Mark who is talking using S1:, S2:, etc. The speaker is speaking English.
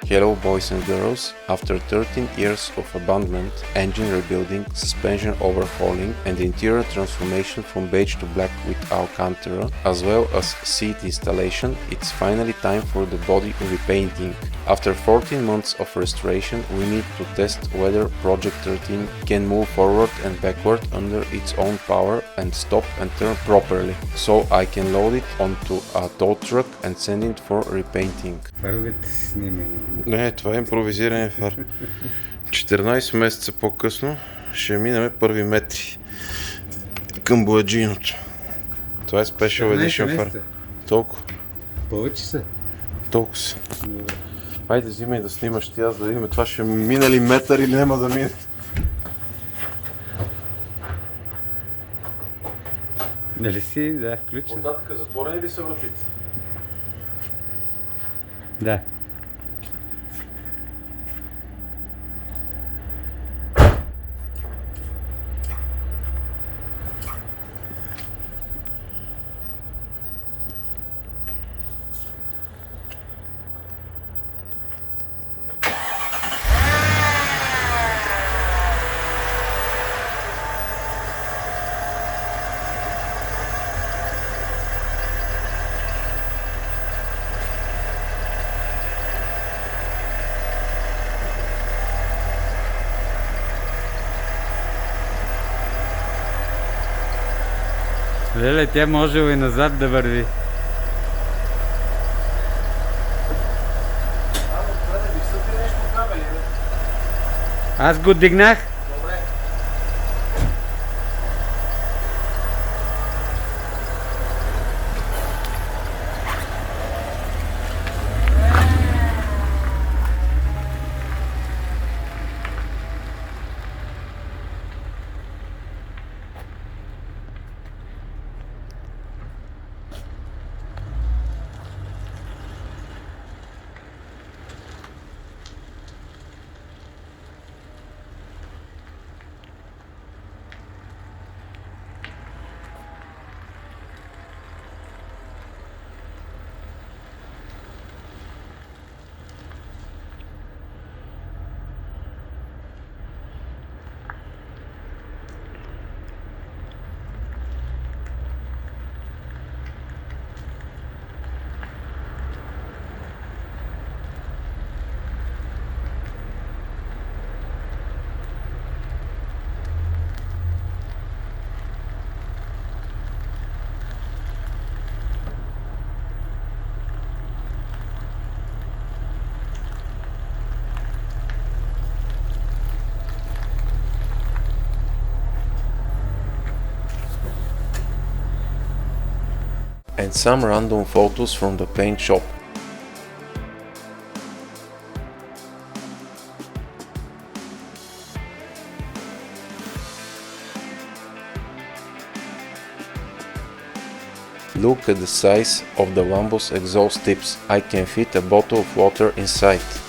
S1: Hello boys and girls, after 13 years of abandonment, engine rebuilding, suspension overhauling and interior transformation from beige to black with Alcantara, as well as seat installation, it's finally time for the body repainting. After 14 months of restoration, we need to test whether Project 13 can move forward and backward under its own power and stop and turn properly, so I can load it onto a tow truck and send it for repainting.
S2: Фаровете си снимай.
S1: Не, това е импровизиране фар. 14 месеца по-късно ще минаме първи метри към бояджийното. Това е Special Edition фар. Толкова.
S2: Повече са.
S1: Толкова са. Хайде, взимай да снимаш ти, аз да видим това ще мине ли метър или няма да мине.
S2: Нали си? Да, включен.
S1: Оттатъка затворени ли са вратите?
S2: Да. Леле, тя може и назад да върви. Аз го дигнах.
S1: And some random photos from the paint shop. Look at the size of the Lambo's exhaust tips. I can fit a bottle of water inside.